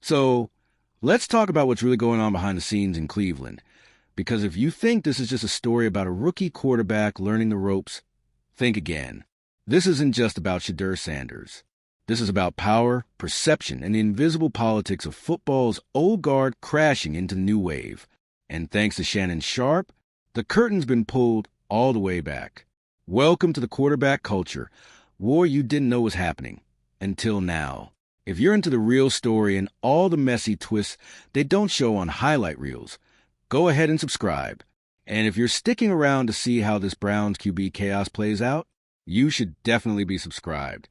So let's talk about what's really going on behind the scenes in Cleveland. Because if you think this is just a story about a rookie quarterback learning the ropes, think again. This isn't just about Shedeur Sanders. This is about power, perception, and the invisible politics of football's old guard crashing into the new wave. And thanks to Shannon Sharpe, the curtain's been pulled all the way back. Welcome to the quarterback culture, war you didn't know was happening until now. If you're into the real story and all the messy twists they don't show on highlight reels, go ahead and subscribe. And if you're sticking around to see how this Browns QB chaos plays out, you should definitely be subscribed.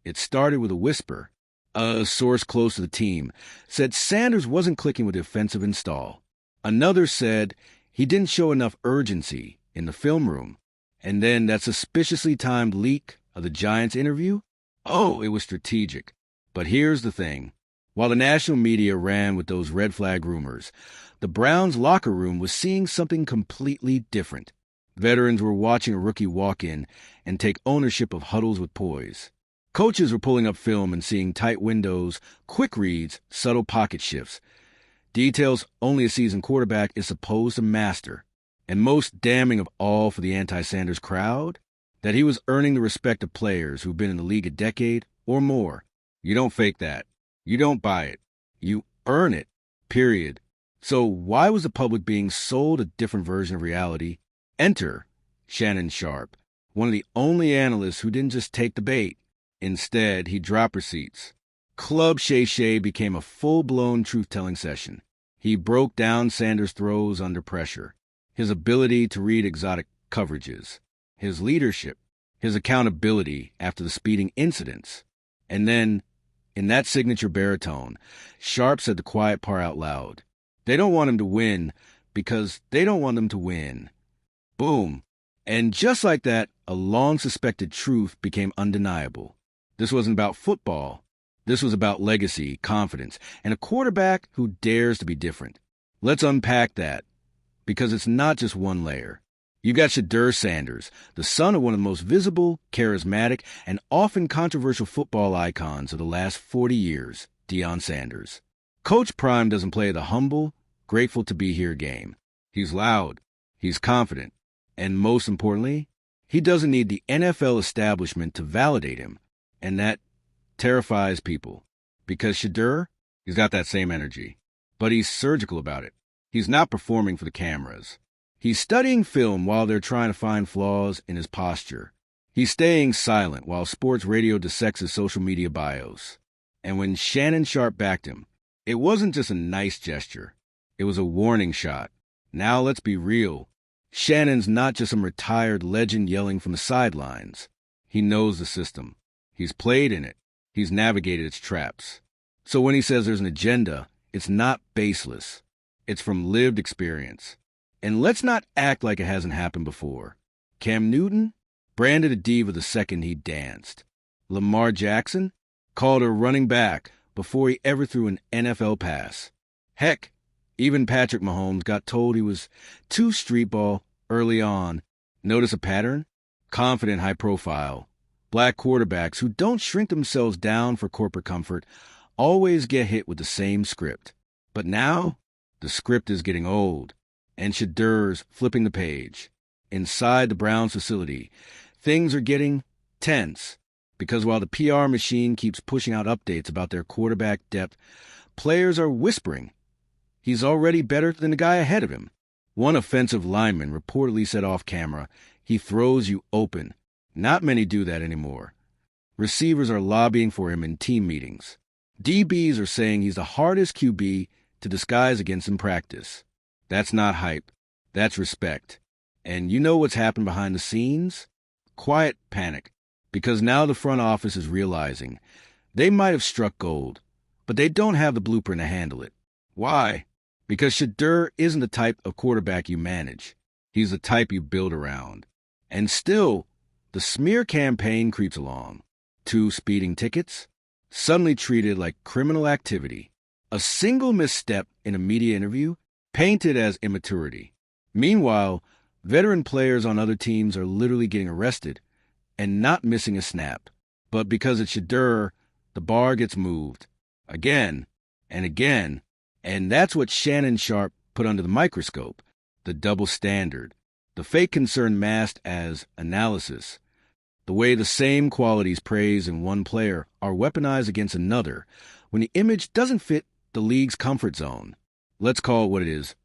It started with a whisper. A source close to the team said Sanders wasn't clicking with the offensive install. Another said he didn't show enough urgency in the film room. And then that suspiciously timed leak of the Giants interview? Oh, it was strategic. But here's the thing. While the national media ran with those red flag rumors, the Browns' locker room was seeing something completely different. Veterans were watching a rookie walk in and take ownership of huddles with poise. Coaches were pulling up film and seeing tight windows, quick reads, subtle pocket shifts. Details only a seasoned quarterback is supposed to master. And most damning of all for the anti-Sanders crowd, that he was earning the respect of players who've been in the league a decade or more. You don't fake that. You don't buy it. You earn it, period. So why was the public being sold a different version of reality? Enter Shannon Sharpe, one of the only analysts who didn't just take the bait. Instead, he dropped receipts. Club Shay became a full-blown truth-telling session. He broke down Sanders' throws under pressure, his ability to read exotic coverages, his leadership, his accountability after the speeding incidents. And then, in that signature baritone, Sharpe said the quiet part out loud. They don't want him to win because they don't want them to win. Boom. And just like that, a long-suspected truth became undeniable. This wasn't about football. This was about legacy, confidence, and a quarterback who dares to be different. Let's unpack that, because it's not just one layer. You got Shedeur Sanders, the son of one of the most visible, charismatic, and often controversial football icons of the last 40 years, Deion Sanders. Coach Prime doesn't play the humble, grateful-to-be-here game. He's loud, he's confident, and most importantly, he doesn't need the NFL establishment to validate him, and that terrifies people. Because Shedeur, he's got that same energy, but he's surgical about it. He's not performing for the cameras. He's studying film while they're trying to find flaws in his posture. He's staying silent while sports radio dissects his social media bios. And when Shannon Sharpe backed him, it wasn't just a nice gesture. It was a warning shot. Now let's be real. Shannon's not just some retired legend yelling from the sidelines. He knows the system. He's played in it. He's navigated its traps. So when he says there's an agenda, it's not baseless. It's from lived experience. And let's not act like it hasn't happened before. Cam Newton branded a diva the second he danced. Lamar Jackson called her running back before he ever threw an NFL pass. Heck, even Patrick Mahomes got told he was too street ball early on. Notice a pattern? Confident, high profile. Black quarterbacks who don't shrink themselves down for corporate comfort always get hit with the same script. But now, the script is getting old, and Shedeur's flipping the page. Inside the Browns facility, things are getting tense, because while the PR machine keeps pushing out updates about their quarterback depth, players are whispering. He's already better than the guy ahead of him. One offensive lineman reportedly said off camera, he throws you open. Not many do that anymore. Receivers are lobbying for him in team meetings. DBs are saying he's the hardest QB to disguise against in practice. That's not hype. That's respect. And you know what's happened behind the scenes? Quiet panic. Because now the front office is realizing they might have struck gold, but they don't have the blueprint to handle it. Why? Because Shedeur isn't the type of quarterback you manage. He's the type you build around. And still, the smear campaign creeps along. 2 speeding tickets, suddenly treated like criminal activity. A single misstep in a media interview, painted as immaturity. Meanwhile, veteran players on other teams are literally getting arrested and not missing a snap. But because it's Shedeur, the bar gets moved. Again, and again. And that's what Shannon and Sharpe put under the microscope, the double standard, the fake concern masked as analysis, the way the same qualities praised in one player are weaponized against another when the image doesn't fit the league's comfort zone. Let's call it what it is.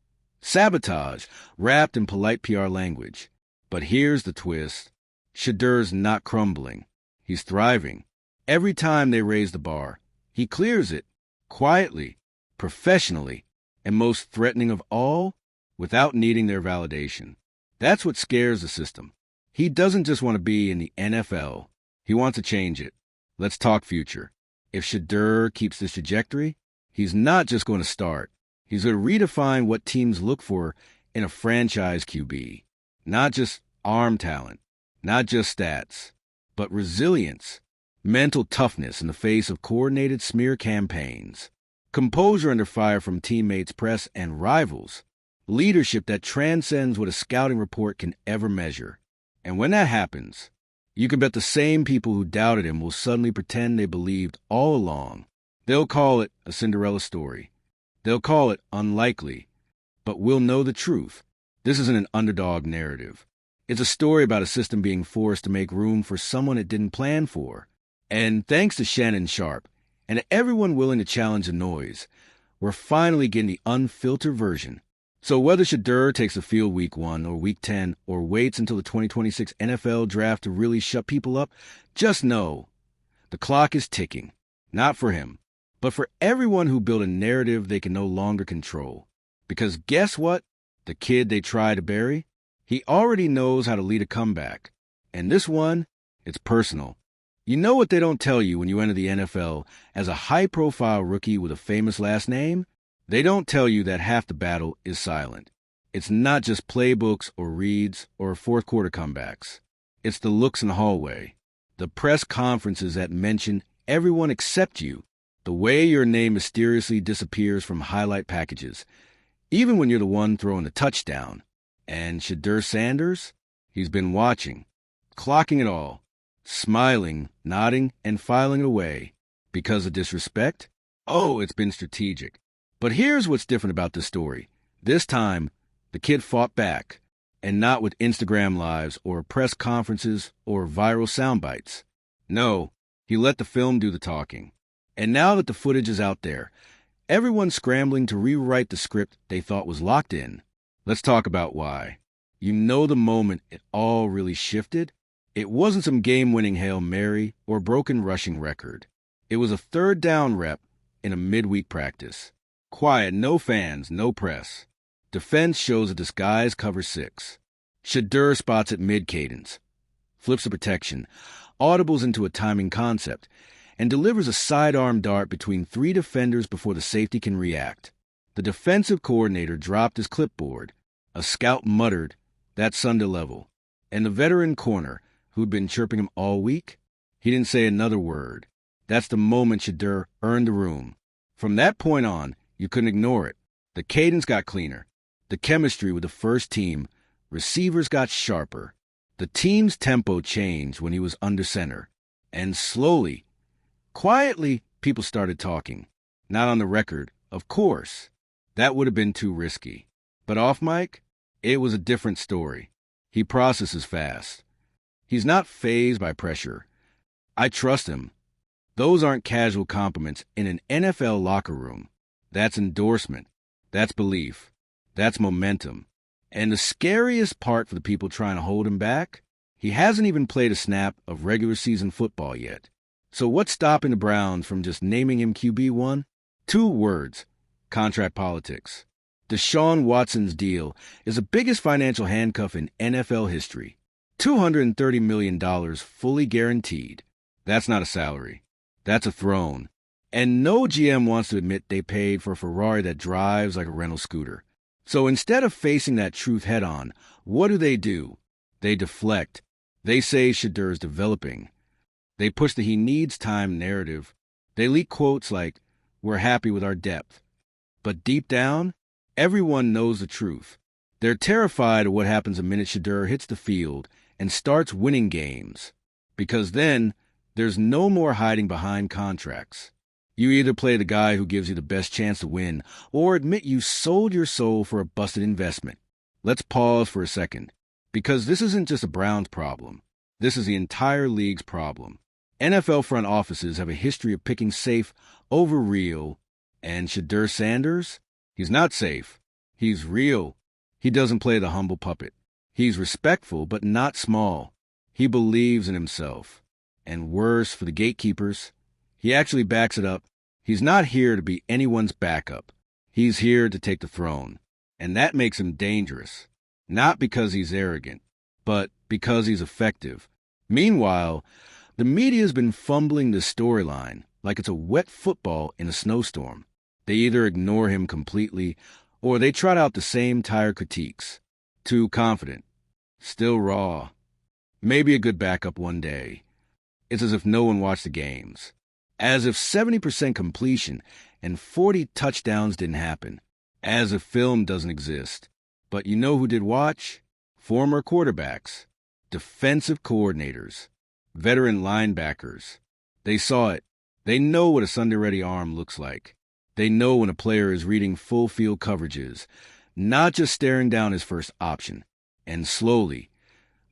Sabotage, wrapped in polite PR language. But here's the twist. Shedeur's not crumbling. He's thriving. Every time they raise the bar, he clears it, quietly, professionally, and most threatening of all, without needing their validation. That's what scares the system. He doesn't just want to be in the NFL. He wants to change it. Let's talk future. If Shedeur keeps this trajectory, he's not just going to start. He's going to redefine what teams look for in a franchise QB. Not just arm talent, not just stats, but resilience, mental toughness in the face of coordinated smear campaigns, composure under fire from teammates, press, and rivals, leadership that transcends what a scouting report can ever measure. And when that happens, you can bet the same people who doubted him will suddenly pretend they believed all along. They'll call it a Cinderella story. They'll call it unlikely. But we'll know the truth. This isn't an underdog narrative. It's a story about a system being forced to make room for someone it didn't plan for. And thanks to Shannon and Sharpe, and to everyone willing to challenge the noise, we're finally getting the unfiltered version. So whether Shedeur takes the field week 1 or week 10 or waits until the 2026 NFL draft to really shut people up, just know the clock is ticking. Not for him, but for everyone who built a narrative they can no longer control. Because guess what? The kid they try to bury? He already knows how to lead a comeback. And this one, it's personal. You know what they don't tell you when you enter the NFL as a high-profile rookie with a famous last name? They don't tell you that half the battle is silent. It's not just playbooks or reads or fourth-quarter comebacks. It's the looks in the hallway, the press conferences that mention everyone except you, the way your name mysteriously disappears from highlight packages, even when you're the one throwing the touchdown. And Shedeur Sanders? He's been watching, clocking it all, smiling, nodding, and filing it away. Because of disrespect? Oh, it's been strategic. But here's what's different about this story. This time, the kid fought back, and not with Instagram lives or press conferences or viral sound bites. No, he let the film do the talking. And now that the footage is out there, everyone's scrambling to rewrite the script they thought was locked in. Let's talk about why. You know the moment it all really shifted? It wasn't some game-winning Hail Mary or broken rushing record. It was a third down rep in a midweek practice. Quiet, no fans, no press. Defense shows a disguised cover 6. Shedeur spots it mid-cadence, flips the protection, audibles into a timing concept, and delivers a sidearm dart between 3 defenders before the safety can react. The defensive coordinator dropped his clipboard. A scout muttered, "That's Sunday level." And the veteran corner, who'd been chirping him all week, he didn't say another word. That's the moment Shedeur earned the room. From that point on, you couldn't ignore it. The cadence got cleaner. The chemistry with the first team, receivers got sharper. The team's tempo changed when he was under center. And slowly, quietly, people started talking. Not on the record, of course. That would have been too risky. But off mic, it was a different story. He processes fast. He's not fazed by pressure. I trust him. Those aren't casual compliments in an NFL locker room. That's endorsement. That's belief. That's momentum. And the scariest part for the people trying to hold him back, he hasn't even played a snap of regular season football yet. So what's stopping the Browns from just naming him QB1? 2 words: contract politics. Deshaun Watson's deal is the biggest financial handcuff in NFL history. $230 million fully guaranteed. That's not a salary. That's a throne. And no GM wants to admit they paid for a Ferrari that drives like a rental scooter. So instead of facing that truth head-on, what do? They deflect. They say Shedeur's developing. They push the he needs time narrative. They leak quotes like, "We're happy with our depth." But deep down, everyone knows the truth. They're terrified of what happens the minute Shedeur hits the field and starts winning games. Because then, there's no more hiding behind contracts. You either play the guy who gives you the best chance to win, or admit you sold your soul for a busted investment. Let's pause for a second, because this isn't just a Browns problem. This is the entire league's problem. NFL front offices have a history of picking safe over real, and Shedeur Sanders? He's not safe. He's real. He doesn't play the humble puppet. He's respectful, but not small. He believes in himself. And worse for the gatekeepers, he actually backs it up. He's not here to be anyone's backup. He's here to take the throne. And that makes him dangerous. Not because he's arrogant, but because he's effective. Meanwhile, the media's been fumbling this storyline like it's a wet football in a snowstorm. They either ignore him completely, or they trot out the same tired critiques. Too confident. Still raw. Maybe a good backup one day. It's as if no one watched the games. As if 70% completion and 40 touchdowns didn't happen. As if film doesn't exist. But you know who did watch? Former quarterbacks. Defensive coordinators. Veteran linebackers. They saw it. They know what a Sunday-ready arm looks like. They know when a player is reading full field coverages, not just staring down his first option. And slowly,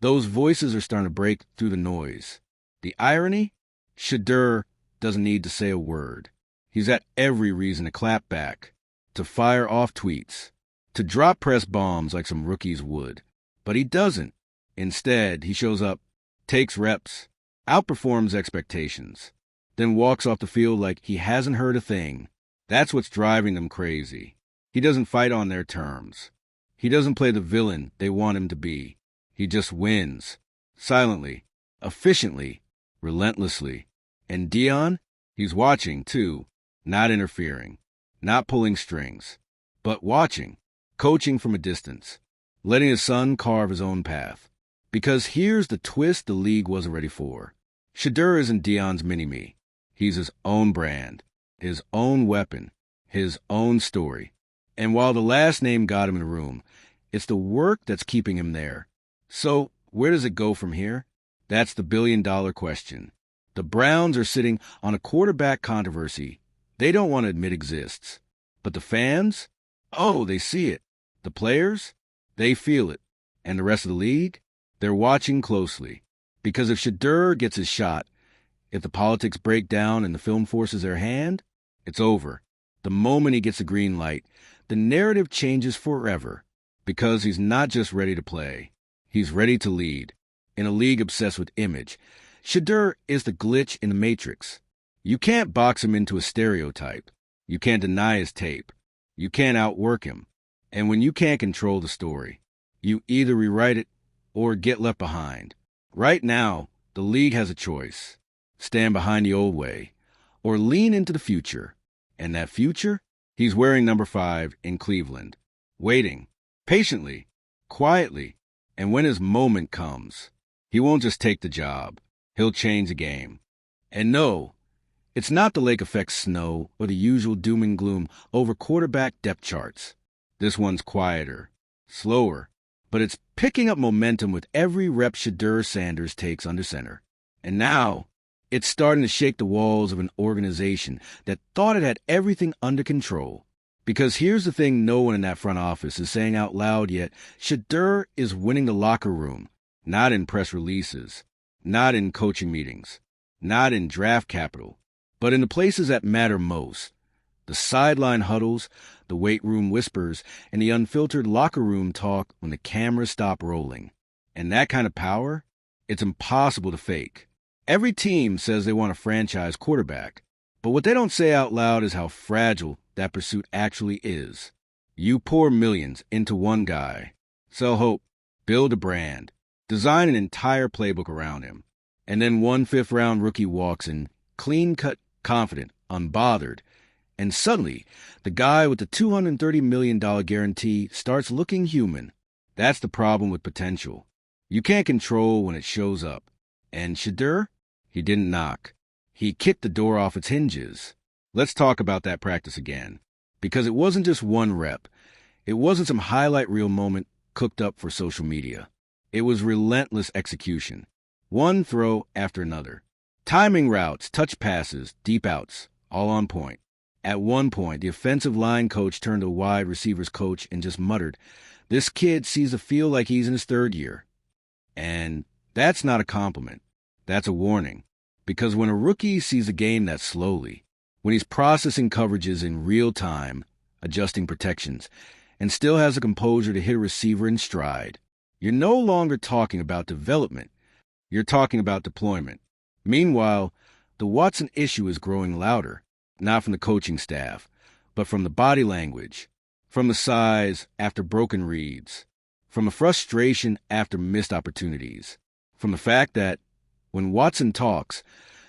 those voices are starting to break through the noise. The irony? Shedeur doesn't need to say a word. He's got every reason to clap back, to fire off tweets, to drop press bombs like some rookies would. But he doesn't. Instead, he shows up, takes reps, outperforms expectations, then walks off the field like he hasn't heard a thing. That's what's driving them crazy. He doesn't fight on their terms. He doesn't play the villain they want him to be. He just wins. Silently, efficiently, relentlessly. And Dion? He's watching, too. Not interfering. Not pulling strings. But watching. Coaching from a distance. Letting his son carve his own path. Because here's the twist the league wasn't ready for. Shedeur isn't Dion's mini-me. He's his own brand. His own weapon, his own story. And while the last name got him in the room, it's the work that's keeping him there. So, where does it go from here? That's the billion-dollar question. The Browns are sitting on a quarterback controversy they don't want to admit exists. But the fans? Oh, they see it. The players? They feel it. And the rest of the league? They're watching closely. Because if Shedeur gets his shot, if the politics break down and the film forces their hand, it's over. The moment he gets the green light, the narrative changes forever. Because he's not just ready to play. He's ready to lead. In a league obsessed with image, Shedeur is the glitch in the matrix. You can't box him into a stereotype. You can't deny his tape. You can't outwork him. And when you can't control the story, you either rewrite it or get left behind. Right now, the league has a choice. Stand behind the old way, or lean into the future. And that future? He's wearing number 5 in Cleveland, waiting, patiently, quietly, and when his moment comes, he won't just take the job. He'll change the game. And no, it's not the lake effect snow or the usual doom and gloom over quarterback depth charts. This one's quieter, slower, but it's picking up momentum with every rep Shedeur Sanders takes under center. And now, it's starting to shake the walls of an organization that thought it had everything under control. Because here's the thing no one in that front office is saying out loud yet. Shedeur is winning the locker room, not in press releases, not in coaching meetings, not in draft capital, but in the places that matter most. The sideline huddles, the weight room whispers, and the unfiltered locker room talk when the cameras stop rolling. And that kind of power, it's impossible to fake. Every team says they want a franchise quarterback, but what they don't say out loud is how fragile that pursuit actually is. You pour millions into one guy, sell hope, build a brand, design an entire playbook around him, and then one fifth-round rookie walks in, clean-cut, confident, unbothered, and suddenly the guy with the $230 million guarantee starts looking human. That's the problem with potential. You can't control when it shows up. And Shedeur? He didn't knock. He kicked the door off its hinges. Let's talk about that practice again. Because it wasn't just one rep. It wasn't some highlight reel moment cooked up for social media. It was relentless execution. One throw after another. Timing routes, touch passes, deep outs, all on point. At one point, the offensive line coach turned to the wide receivers coach and just muttered, "This kid sees the field like he's in his third year." And that's not a compliment. That's a warning. Because when a rookie sees a game that slowly, when he's processing coverages in real time, adjusting protections, and still has the composure to hit a receiver in stride, you're no longer talking about development. You're talking about deployment. Meanwhile, the Watson issue is growing louder, not from the coaching staff, but from the body language, from the size after broken reads, from the frustration after missed opportunities, from the fact that when Watson talks,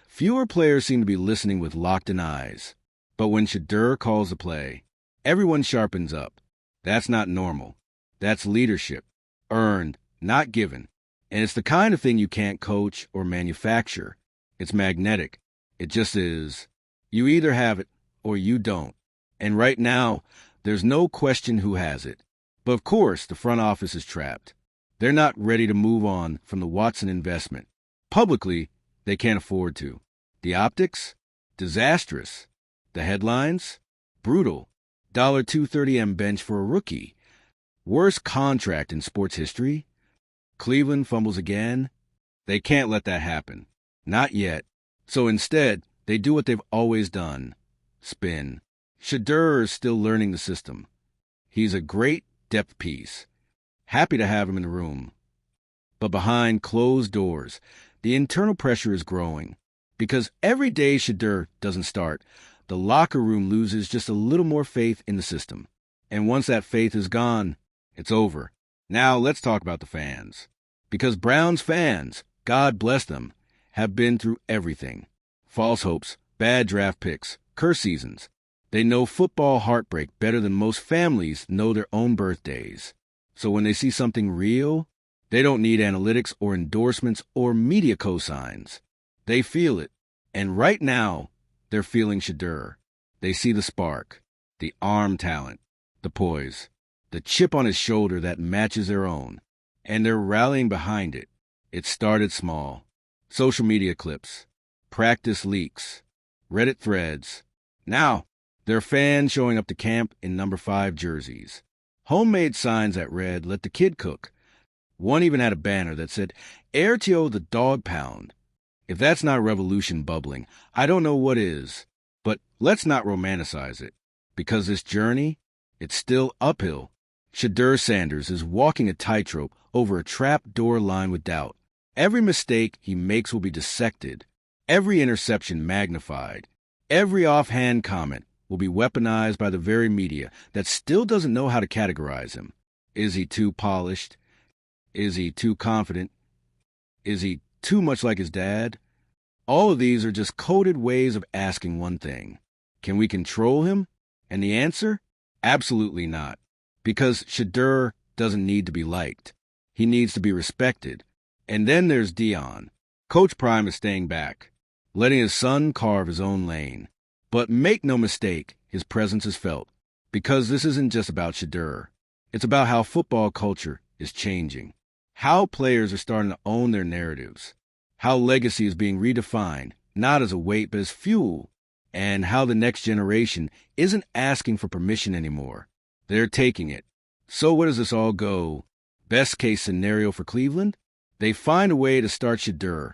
fewer players seem to be listening with locked-in eyes. But when Shedeur calls the play, everyone sharpens up. That's not normal. That's leadership. Earned, not given. And it's the kind of thing you can't coach or manufacture. It's magnetic. It just is. You either have it or you don't. And right now, there's no question who has it. But of course, the front office is trapped. They're not ready to move on from the Watson investment. Publicly, they can't afford to. The optics? Disastrous. The headlines? Brutal. $230M bench for a rookie. Worst contract in sports history. Cleveland fumbles again. They can't let that happen. Not yet. So instead, they do what they've always done. Spin. Shedeur is still learning the system. He's a great depth piece. Happy to have him in the room. But behind closed doors, the internal pressure is growing. Because every day Shedeur doesn't start, the locker room loses just a little more faith in the system. And once that faith is gone, it's over. Now let's talk about the fans. Because Browns fans, God bless them, have been through everything. False hopes, bad draft picks, curse seasons. They know football heartbreak better than most families know their own birthdays. So when they see something real, they don't need analytics or endorsements or media cosigns. They feel it. And right now, they're feeling Shedeur. They see the spark, the arm talent, the poise, the chip on his shoulder that matches their own. And they're rallying behind it. It started small. Social media clips, practice leaks, Reddit threads. Now, there are fans showing up to camp in number 5 jerseys. Homemade signs that read, "Let the kid cook." One even had a banner that said, "AirTO the dog pound." If that's not revolution bubbling, I don't know what is. But let's not romanticize it. Because this journey, it's still uphill. Shedeur Sanders is walking a tightrope over a trap door lined with doubt. Every mistake he makes will be dissected. Every interception magnified. Every offhand comment will be weaponized by the very media that still doesn't know how to categorize him. Is he too polished? Is he too confident? Is he too much like his dad? All of these are just coded ways of asking one thing. Can we control him? And the answer? Absolutely not. Because Shedeur doesn't need to be liked. He needs to be respected. And then there's Dion. Coach Prime is staying back, letting his son carve his own lane. But make no mistake, his presence is felt. Because this isn't just about Shedeur. It's about how football culture is changing. How players are starting to own their narratives. How legacy is being redefined, not as a weight, but as fuel. And how the next generation isn't asking for permission anymore. They're taking it. So where does this all go? Best case scenario for Cleveland? They find a way to start Shedeur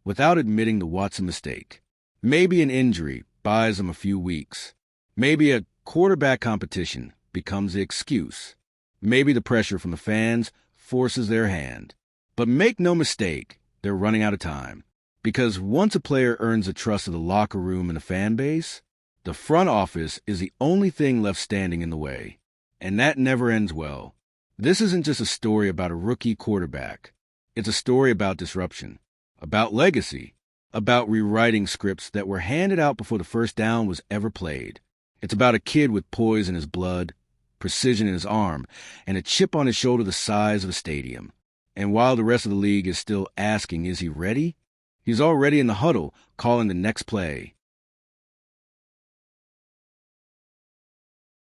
without admitting the Watson mistake. Maybe an injury buys them a few weeks. Maybe a quarterback competition becomes the excuse. Maybe the pressure from the fans forces their hand. But make no mistake, they're running out of time. Because once a player earns the trust of the locker room and the fan base, the front office is the only thing left standing in the way. And that never ends well. This isn't just a story about a rookie quarterback. It's a story about disruption, about legacy, about rewriting scripts that were handed out before the first down was ever played. It's about a kid with poise in his blood, precision in his arm, and a chip on his shoulder the size of a stadium. And while the rest of the league is still asking, is he ready? He's already in the huddle, calling the next play.